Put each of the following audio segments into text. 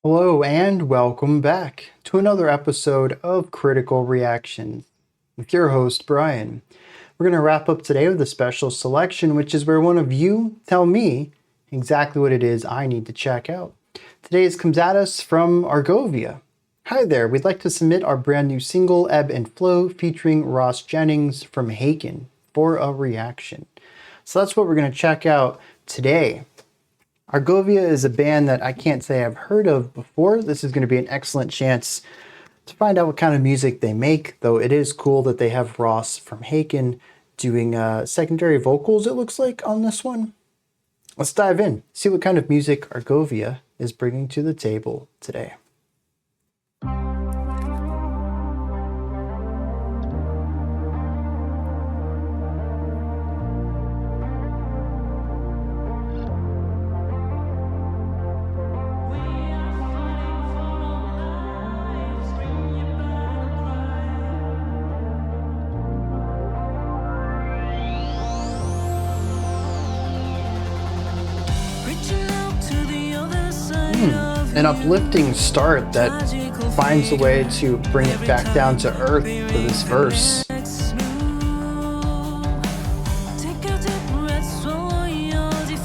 Hello and welcome back to another episode of Critical Reactions with your host, Bryan. We're going to wrap up today with a special selection, which is where one of you tell me exactly what it is I need to check out. Today's comes at us from ARGOVIA. Hi there, we'd like to submit our brand new single, Ebb Flow, featuring Jennings from Haken for a reaction. So that's what we're going to check out today. ARGOVIA is a band that I can't say I've heard of before. This is going to be an excellent chance to find out what kind of music they make, though it is cool that they have Ross from Haken doing secondary vocals, it looks like, on this one. Let's dive in, see what kind of music ARGOVIA is bringing to the table today. An uplifting start that finds a way to bring it back down to earth for this verse.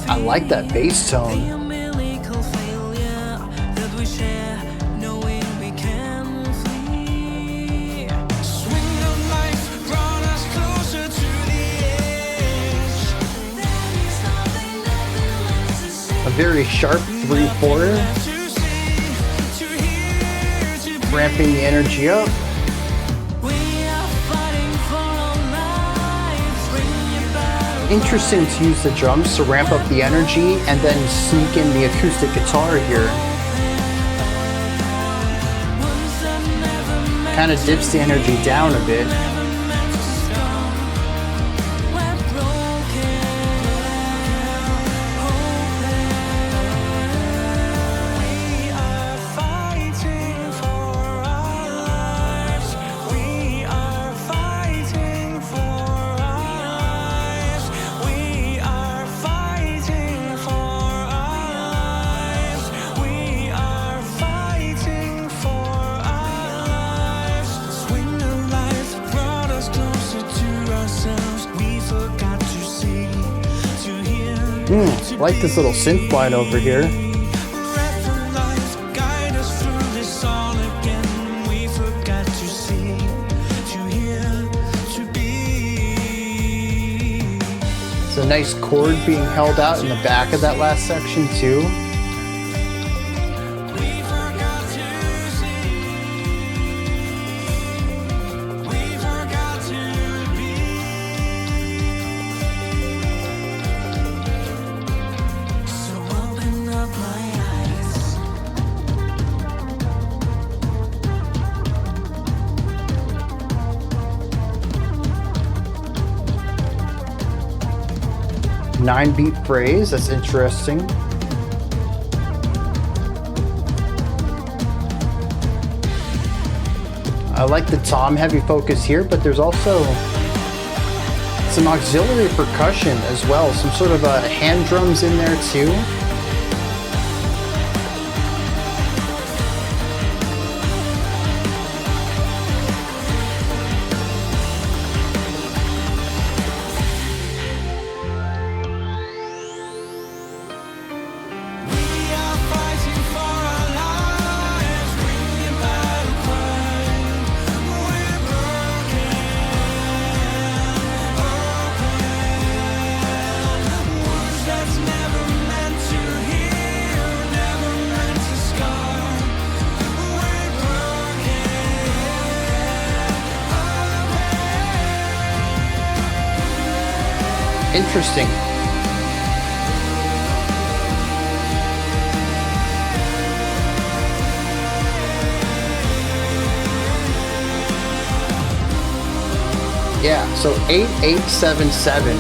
I like that bass tone. A very sharp 3/4. Ramping the energy up. Interesting to use the drums to ramp up the energy and then sneak in the acoustic guitar here. Kind of dips the energy down a bit. I like this little synth line over here. It's a nice chord being held out in the back of that last section too. Nine-beat phrase, that's interesting. I like the tom heavy focus here, but there's also some auxiliary percussion as well, some sort of hand drums in there too. Interesting. Yeah, so 8877.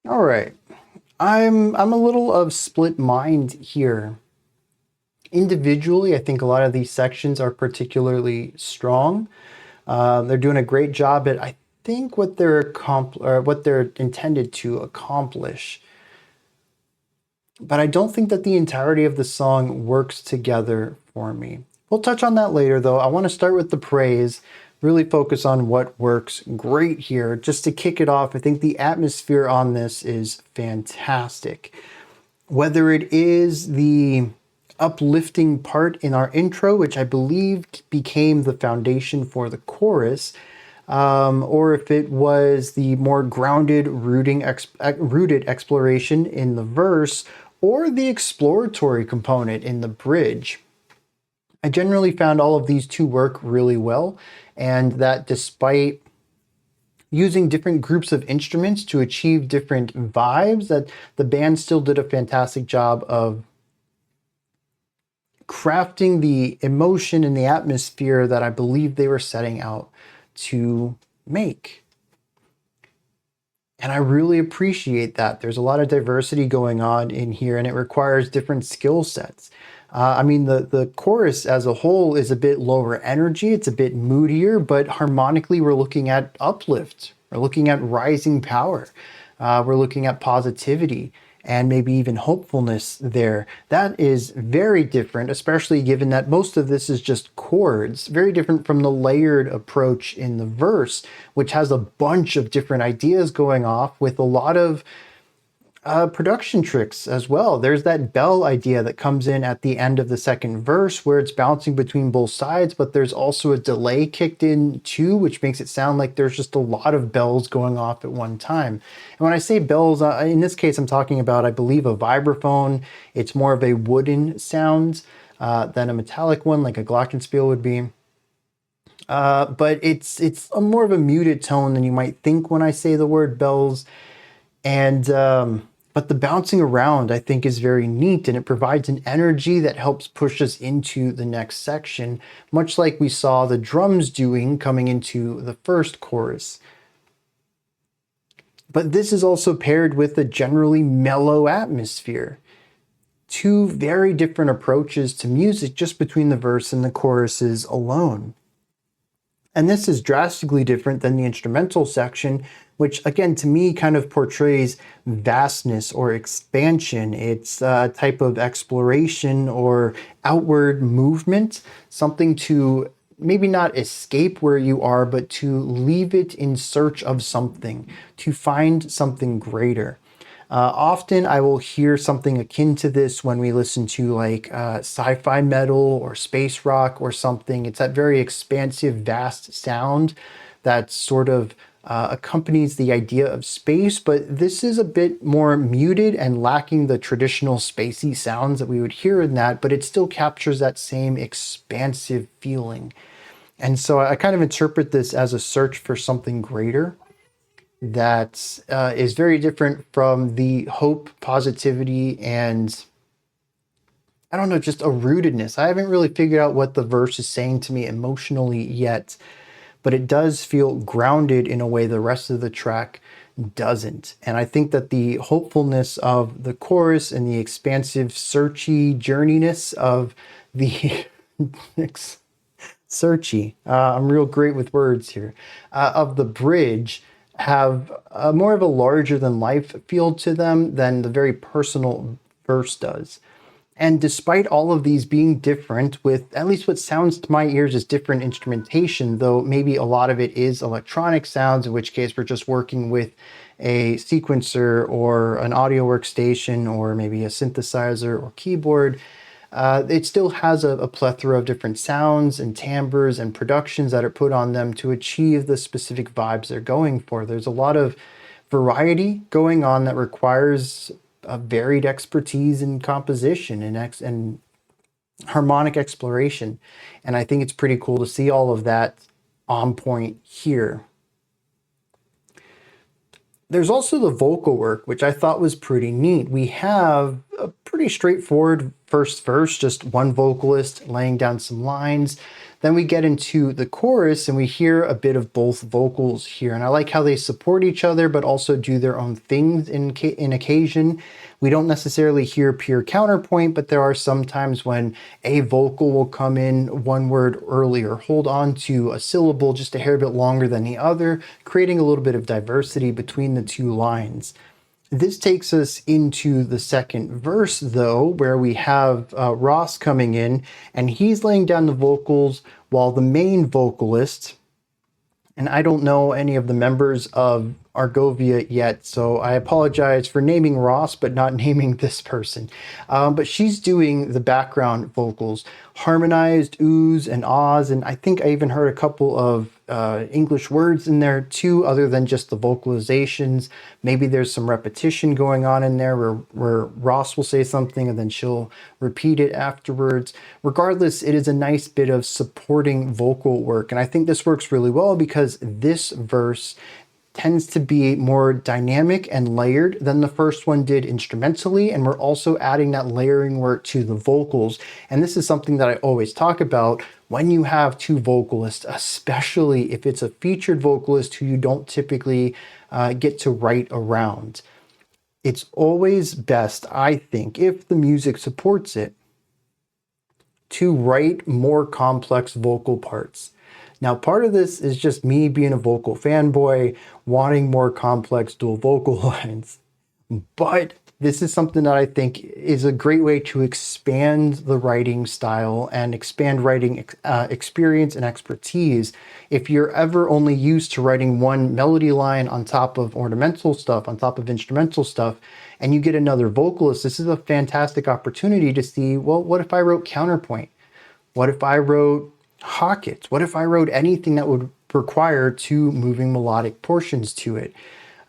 All right. I'm a little of split mind here. Individually, I think a lot of these sections are particularly strong. They're doing a great job at, I think, what they're intended to accomplish. But I don't think that the entirety of the song works together for me. We'll touch on that later, though. I want to start with the praise, really focus on what works great here. Just to kick it off, I think the atmosphere on this is fantastic. Whether it is the uplifting part in our intro, which I believe became the foundation for the chorus, or if it was the more grounded, rooted exploration in the verse, or the exploratory component in the bridge. I generally found all of these to work really well, and that despite using different groups of instruments to achieve different vibes, that the band still did a fantastic job of crafting the emotion and the atmosphere that I believe they were setting out to make. And I really appreciate that. There's a lot of diversity going on in here, and it requires different skill sets. I mean, the chorus as a whole is a bit lower energy. It's a bit moodier, but harmonically, we're looking at uplift. We're looking at rising power. We're looking at positivity and maybe even hopefulness there. That is very different, especially given that most of this is just chords. Very different from the layered approach in the verse, which has a bunch of different ideas going off with a lot of production tricks as well. There's that bell idea that comes in at the end of the second verse where it's bouncing between both sides, but there's also a delay kicked in too, which makes it sound like there's just a lot of bells going off at one time. And when I say bells, in this case, I'm talking about, I believe, a vibraphone. It's more of a wooden sound than a metallic one like a glockenspiel would be. But it's a more of a muted tone than you might think when I say the word bells. And but the bouncing around, I think, is very neat, and it provides an energy that helps push us into the next section, much like we saw the drums doing coming into the first chorus. But this is also paired with a generally mellow atmosphere. Two very different approaches to music just between the verse and the choruses alone. And this is drastically different than the instrumental section, which again, to me, kind of portrays vastness or expansion. It's a type of exploration or outward movement, something to maybe not escape where you are, but to leave it in search of something, to find something greater. Often I will hear something akin to this when we listen to like sci-fi metal or space rock or something. It's that very expansive, vast sound that sort of accompanies the idea of space, but this is a bit more muted and lacking the traditional spacey sounds that we would hear in that, but it still captures that same expansive feeling. And so I kind of interpret this as a search for something greater that is very different from the hope, positivity, and I don't know, just a rootedness. I haven't really figured out what the verse is saying to me emotionally yet, but it does feel grounded in a way the rest of the track doesn't. And I think that the hopefulness of the chorus and the expansive, searchy journeyness of the searchy, I'm real great with words here, of the bridge have more of a larger than life feel to them than the very personal verse does. And despite all of these being different, with at least what sounds to my ears as different instrumentation, though maybe a lot of it is electronic sounds, in which case we're just working with a sequencer or an audio workstation or maybe a synthesizer or keyboard, it still has a plethora of different sounds and timbres and productions that are put on them to achieve the specific vibes they're going for. There's a lot of variety going on that requires a varied expertise in composition and harmonic exploration. And I think it's pretty cool to see all of that on point here. There's also the vocal work, which I thought was pretty neat. We have a pretty straightforward first verse, just one vocalist laying down some lines. Then we get into the chorus and we hear a bit of both vocals here. And I like how they support each other, but also do their own things in occasion. We don't necessarily hear pure counterpoint, but there are some times when a vocal will come in one word earlier, hold on to a syllable just a hair bit longer than the other, creating a little bit of diversity between the two lines. This takes us into the second verse, though, where we have Ross coming in, and he's laying down the vocals while the main vocalist, and I don't know any of the members of ARGOVIA yet, so I apologize for naming Ross, but not naming this person. But she's doing the background vocals, harmonized oohs and ahs, and I think I even heard a couple of English words in there too, other than just the vocalizations. Maybe there's some repetition going on in there where Ross will say something and then she'll repeat it afterwards. Regardless, it is a nice bit of supporting vocal work, and I think this works really well because this verse tends to be more dynamic and layered than the first one did instrumentally, and we're also adding that layering work to the vocals. And this is something that I always talk about when you have two vocalists, especially if it's a featured vocalist who you don't typically get to write around. It's always best, I think, if the music supports it, to write more complex vocal parts. Now, part of this is just me being a vocal fanboy, wanting more complex dual vocal lines. But this is something that I think is a great way to expand the writing style and expand writing experience and expertise. If you're ever only used to writing one melody line on top of ornamental stuff, on top of instrumental stuff, and you get another vocalist, this is a fantastic opportunity to see, well, what if I wrote counterpoint? What if I wrote Haken? What if I wrote anything that would require two moving melodic portions to it?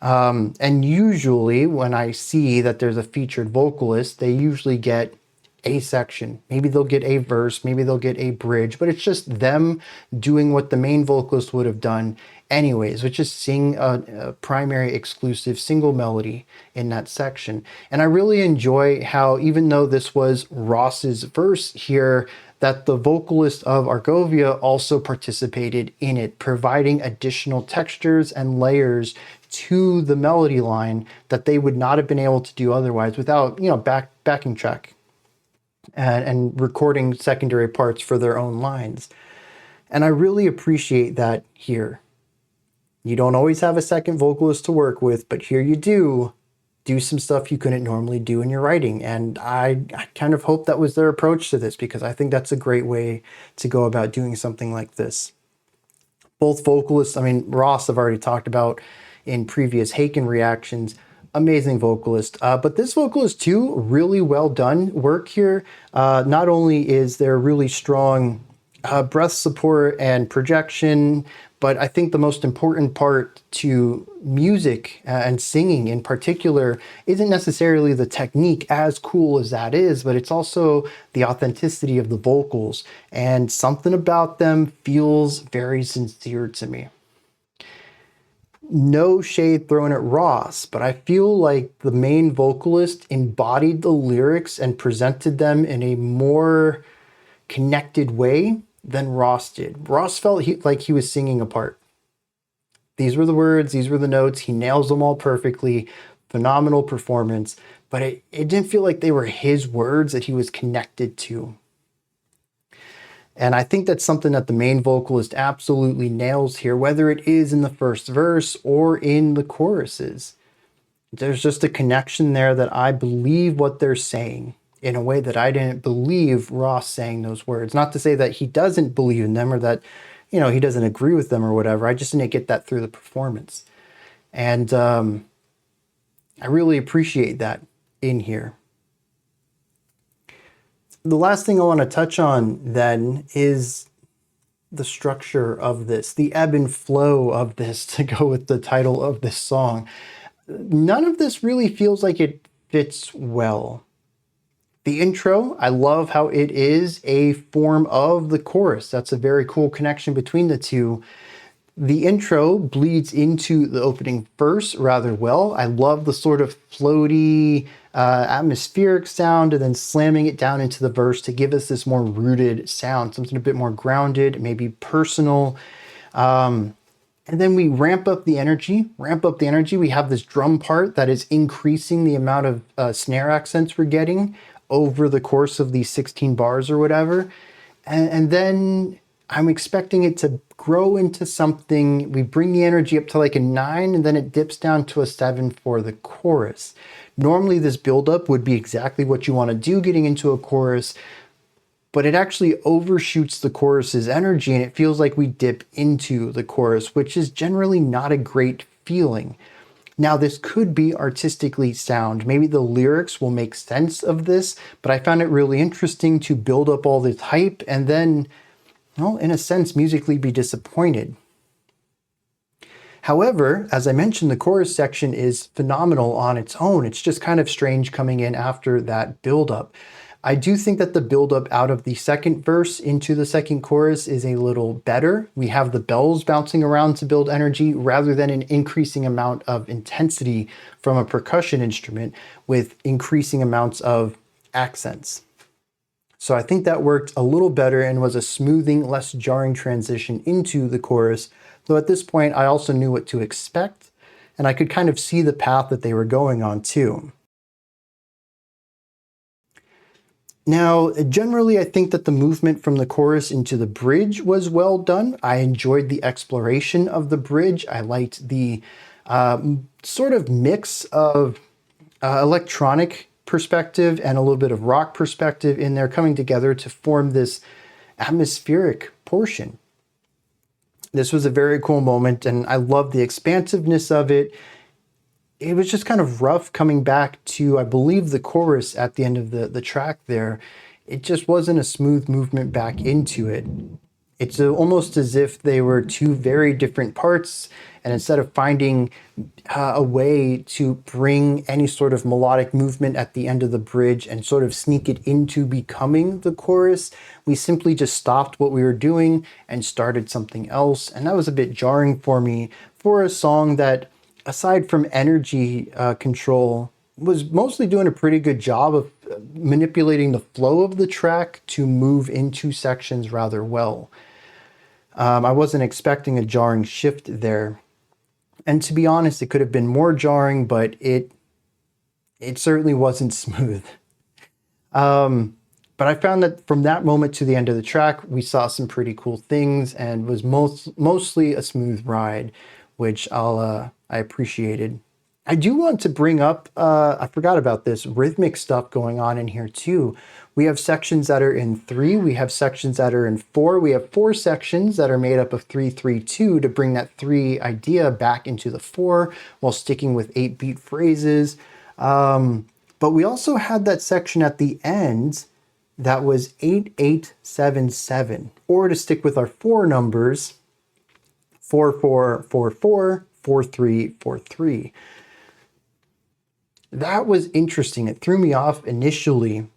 And usually when I see that there's a featured vocalist, they usually get a section. Maybe they'll get a verse, maybe they'll get a bridge, but it's just them doing what the main vocalist would have done anyways, which is sing a primary exclusive single melody in that section. And I really enjoy how, even though this was Ross's verse here, that the vocalist of ARGOVIA also participated in it, providing additional textures and layers to the melody line that they would not have been able to do otherwise without, backing track and recording secondary parts for their own lines. And I really appreciate that here. You don't always have a second vocalist to work with, but here you do some stuff you couldn't normally do in your writing. And I kind of hope that was their approach to this, because I think that's a great way to go about doing something like this. Both vocalists, Ross I've already talked about in previous Haken reactions, amazing vocalist. But this vocalist too, really well done work here. Not only is there really strong breath support and projection, but I think the most important part to music and singing in particular isn't necessarily the technique, as cool as that is, but it's also the authenticity of the vocals. And something about them feels very sincere to me. No shade thrown at Ross, but I feel like the main vocalist embodied the lyrics and presented them in a more connected way than Ross did. Ross felt like he was singing a part. These were the words, these were the notes, he nails them all perfectly, phenomenal performance, but it didn't feel like they were his words that he was connected to. And I think that's something that the main vocalist absolutely nails here, whether it is in the first verse or in the choruses. There's just a connection there that I believe what they're saying in a way that I didn't believe Ross saying those words. Not to say that he doesn't believe in them or that, he doesn't agree with them or whatever. I just didn't get that through the performance. And I really appreciate that in here. The last thing I want to touch on then is the structure of this, the ebb and flow of this, to go with the title of this song. None of this really feels like it fits well. The intro, I love how it is a form of the chorus. That's a very cool connection between the two. The intro bleeds into the opening verse rather well. I love the sort of floaty, atmospheric sound and then slamming it down into the verse to give us this more rooted sound, something a bit more grounded, maybe personal. And then we ramp up the energy. We have this drum part that is increasing the amount of snare accents we're getting over the course of these 16 bars or whatever. And then I'm expecting it to grow into something. We bring the energy up to like a 9 and then it dips down to a 7 for the chorus. Normally this buildup would be exactly what you want to do getting into a chorus, but it actually overshoots the chorus's energy and it feels like we dip into the chorus, which is generally not a great feeling. Now, this could be artistically sound. Maybe the lyrics will make sense of this, but I found it really interesting to build up all this hype and then, well, in a sense, musically be disappointed. However, as I mentioned, the chorus section is phenomenal on its own. It's just kind of strange coming in after that buildup. I do think that the buildup out of the second verse into the second chorus is a little better. We have the bells bouncing around to build energy rather than an increasing amount of intensity from a percussion instrument with increasing amounts of accents. So I think that worked a little better and was a smoothing, less jarring transition into the chorus. Though at this point, I also knew what to expect, and I could kind of see the path that they were going on too. Now, generally, I think that the movement from the chorus into the bridge was well done. I enjoyed the exploration of the bridge. I liked the sort of mix of electronic perspective and a little bit of rock perspective in there coming together to form this atmospheric portion. This was a very cool moment, and I love the expansiveness of it. It was just kind of rough coming back to, I believe, the chorus at the end of the track there. It just wasn't a smooth movement back into it. It's almost as if they were two very different parts, and instead of finding a way to bring any sort of melodic movement at the end of the bridge and sort of sneak it into becoming the chorus, we simply just stopped what we were doing and started something else. And that was a bit jarring for me for a song that, aside from energy control, was mostly doing a pretty good job of manipulating the flow of the track to move into sections rather well. I wasn't expecting a jarring shift there. And to be honest, it could have been more jarring, but it certainly wasn't smooth. But I found that from that moment to the end of the track, we saw some pretty cool things and was mostly a smooth ride, which I appreciated. I do want to bring up, I forgot about this, rhythmic stuff going on in here too. We have sections that are in 3, we have sections that are in 4, we have 4 sections that are made up of 3-3-2 to bring that 3 idea back into the 4 while sticking with 8-beat phrases. But we also had that section at the end that was 8-8-7-7, or to stick with our 4 numbers, 4-4-4-4, 4-3-4-3. That was interesting. It threw me off initially,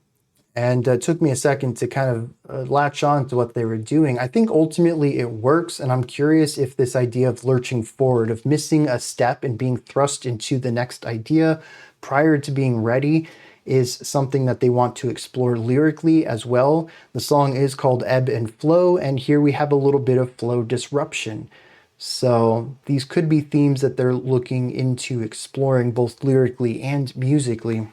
and took me a second to kind of latch on to what they were doing. I think ultimately it works, and I'm curious if this idea of lurching forward, of missing a step and being thrust into the next idea prior to being ready, is something that they want to explore lyrically as well. The song is called Ebb and Flow, and here we have a little bit of flow disruption. So these could be themes that they're looking into exploring both lyrically and musically.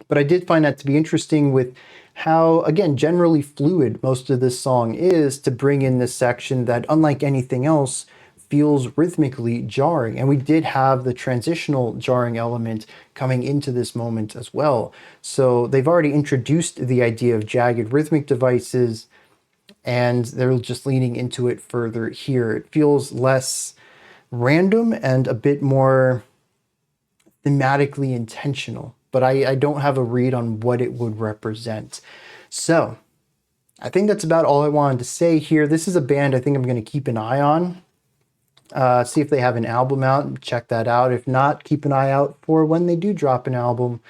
But I did find that to be interesting with how, again, generally fluid most of this song is, to bring in this section that, unlike anything else, feels rhythmically jarring. And we did have the transitional jarring element coming into this moment as well. So they've already introduced the idea of jagged rhythmic devices, and they're just leaning into it further here. It feels less random and a bit more thematically intentional, but I don't have a read on what it would represent. So I think that's about all I wanted to say here. This is a band I think I'm going to keep an eye on. See if they have an album out, check that out. If not, keep an eye out for when they do drop an album,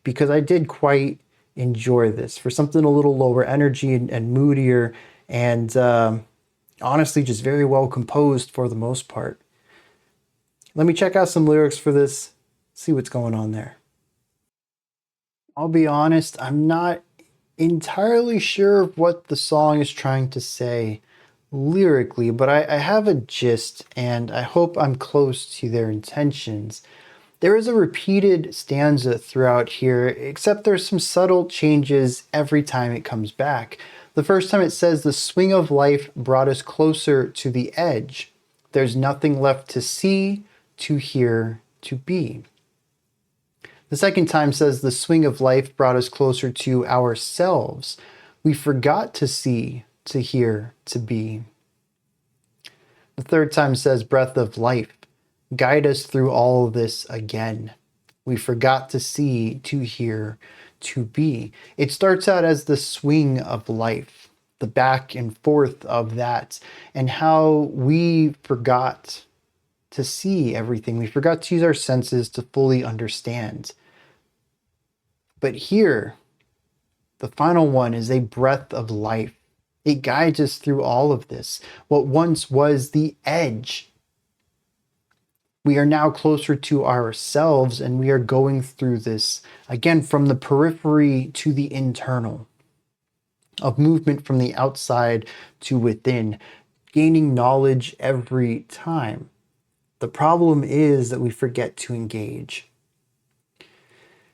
because I did quite enjoy this for something a little lower energy and moodier, and honestly just very well composed for the most part. Let me check out some lyrics for this, see what's going on there. I'll be honest, I'm not entirely sure of what the song is trying to say lyrically, but I have a gist and I hope I'm close to their intentions. There is a repeated stanza throughout here, except there's some subtle changes every time it comes back. The first time it says, "The swing of life brought us closer to the edge. There's nothing left to see, to hear, to be." The second time says, "The swing of life brought us closer to ourselves. We forgot to see, to hear, to be." The third time says, "Breath of life, guide us through all this again. We forgot to see, to hear, to be." It starts out as the swing of life, the back and forth of that, and how we forgot to see everything. We forgot to use our senses to fully understand. But here, the final one is a breath of life. It guides us through all of this. What once was the edge, we are now closer to ourselves, and we are going through this, again, from the periphery to the internal, of movement from the outside to within, gaining knowledge every time. The problem is that we forget to engage.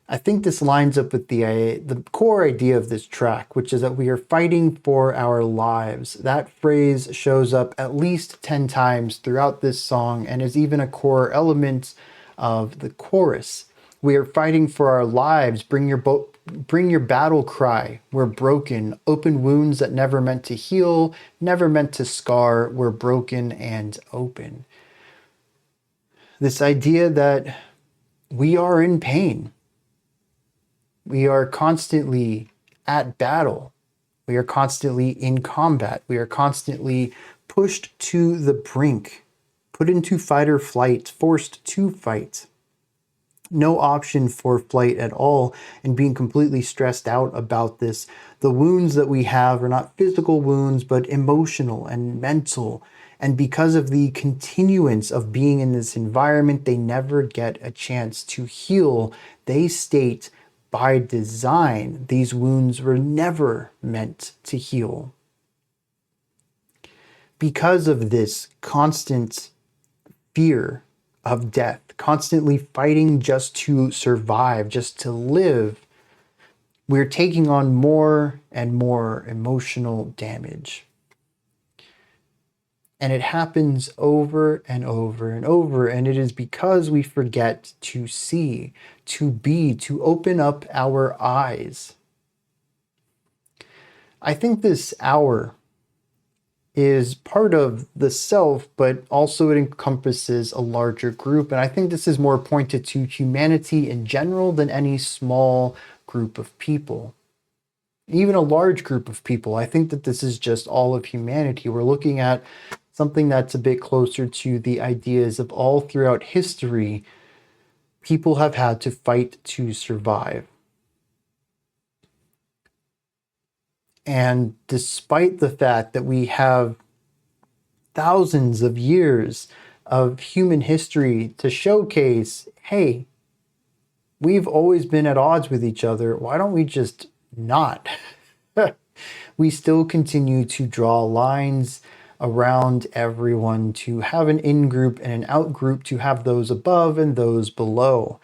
I think this lines up with the core idea of this track, which is that we are fighting for our lives. That phrase shows up at least 10 times throughout this song and is even a core element of the chorus. We are fighting for our lives. Bring your battle cry. We're broken. Open wounds that never meant to heal, never meant to scar. We're broken and open. This idea that we are in pain. We are constantly at battle. We are constantly in combat. We are constantly pushed to the brink, put into fight or flight, forced to fight. No option for flight at all, and being completely stressed out about this. The wounds that we have are not physical wounds, but emotional and mental. And because of the continuance of being in this environment, they never get a chance to heal. They state, by design, these wounds were never meant to heal. Because of this constant fear of death, constantly fighting just to survive, just to live, we're taking on more and more emotional damage. And it happens over and over and over. And it is because we forget to see, to be, to open up our eyes. I think this hour is part of the self, but also it encompasses a larger group. And I think this is more pointed to humanity in general than any small group of people. Even a large group of people. I think that this is just all of humanity. We're looking at something that's a bit closer to the ideas of all throughout history, people have had to fight to survive. And despite the fact that we have thousands of years of human history to showcase, hey, we've always been at odds with each other, why don't we just not? We still continue to draw lines around everyone, to have an in-group and an out-group, to have those above and those below.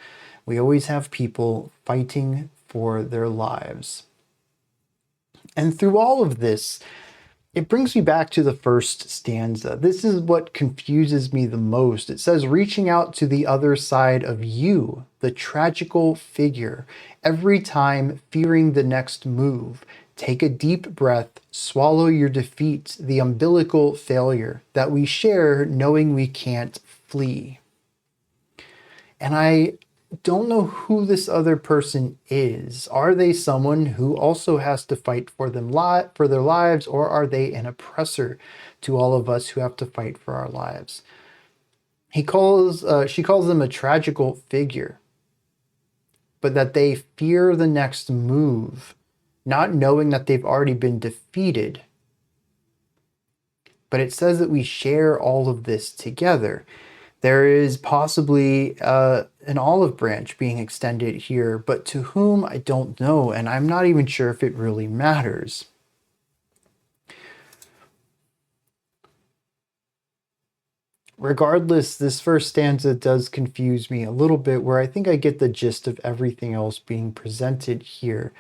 We always have people fighting for their lives. And through all of this, it brings me back to the first stanza. This is what confuses me the most. It says, "Reaching out to the other side of you, the tragical figure, every time fearing the next move. Take a deep breath, swallow your defeat, the umbilical failure that we share knowing we can't flee." And I don't know who this other person is. Are they someone who also has to fight for for their lives, or are they an oppressor to all of us who have to fight for our lives? She calls them a tragical figure, but that they fear the next move, not knowing that they've already been defeated. But it says that we share all of this together. There is possibly an olive branch being extended here, but to whom, I don't know, and I'm not even sure if it really matters. Regardless, this first stanza does confuse me a little bit, where I think I get the gist of everything else being presented here.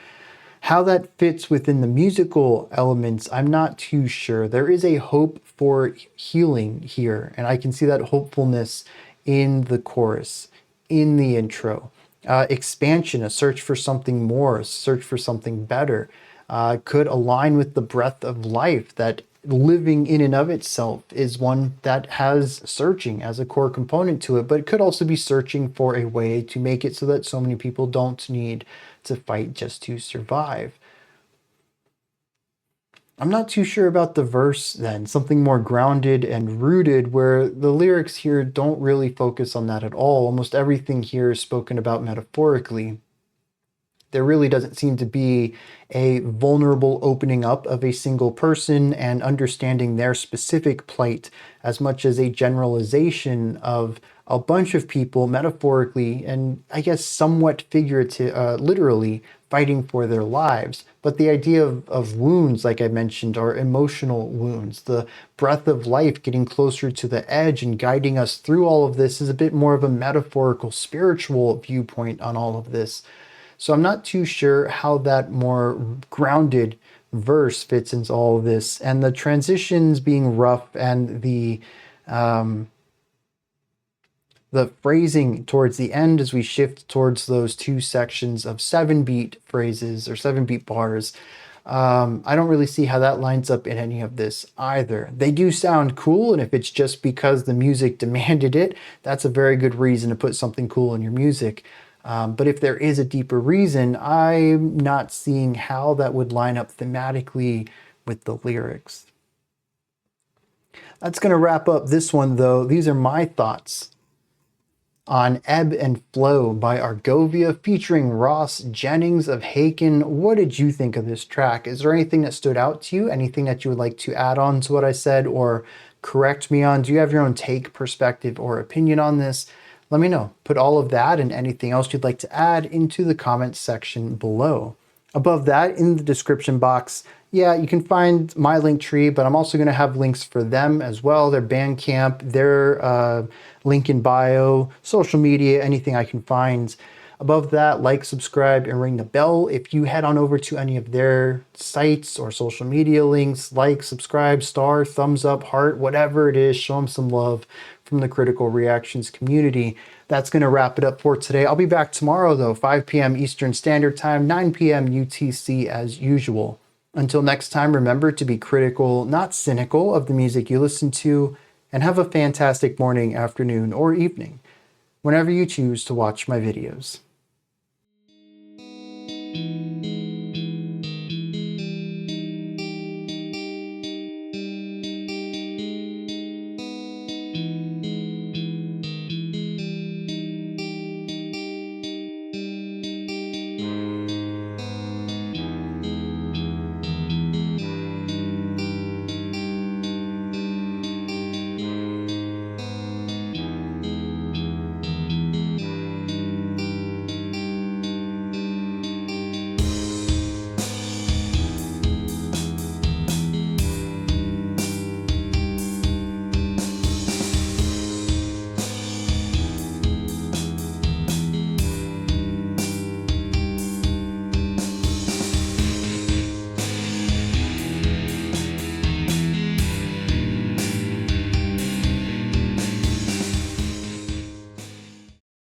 How that fits within the musical elements, I'm not too sure. There is a hope for healing here, and I can see that hopefulness in the chorus, in the intro. Expansion, a search for something more, a search for something better, could align with the breath of life, that living in and of itself is one that has searching as a core component to it, but it could also be searching for a way to make it so that so many people don't need to fight just to survive. I'm not too sure about the verse then, something more grounded and rooted, where the lyrics here don't really focus on that at all. Almost everything here is spoken about metaphorically. There really doesn't seem to be a vulnerable opening up of a single person and understanding their specific plight, as much as a generalization of a bunch of people metaphorically and I guess somewhat figurative, literally fighting for their lives. But the idea of wounds, like I mentioned, are emotional wounds. The breath of life getting closer to the edge and guiding us through all of this is a bit more of a metaphorical, spiritual viewpoint on all of this. So I'm not too sure how that more grounded verse fits into all of this, and the transitions being rough and the phrasing towards the end as we shift towards those two sections of 7-beat phrases or 7-beat bars. I don't really see how that lines up in any of this either. They do sound cool, and if it's just because the music demanded it, that's a very good reason to put something cool in your music. But if there is a deeper reason, I'm not seeing how that would line up thematically with the lyrics. That's going to wrap up this one, though. These are my thoughts on Ebb and Flow by ARGOVIA featuring Ross Jennings of Haken. What did you think of this track? Is there anything that stood out to you? Anything that you would like to add on to what I said or correct me on? Do you have your own take, perspective, or opinion on this? Let me know. Put all of that and anything else you'd like to add into the comments section below. Above that, in the description box, yeah, you can find my link tree, but I'm also going to have links for them as well. Their Bandcamp, their link in bio, social media, anything I can find. Above that, like, subscribe, and ring the bell. If you head on over to any of their sites or social media links, like, subscribe, star, thumbs up, heart, whatever it is, show them some love from the Critical Reactions community. That's going to wrap it up for today. I'll be back tomorrow, though, 5 p.m. Eastern Standard Time, 9 p.m. UTC as usual. Until next time, remember to be critical, not cynical, of the music you listen to, and have a fantastic morning, afternoon, or evening, whenever you choose to watch my videos.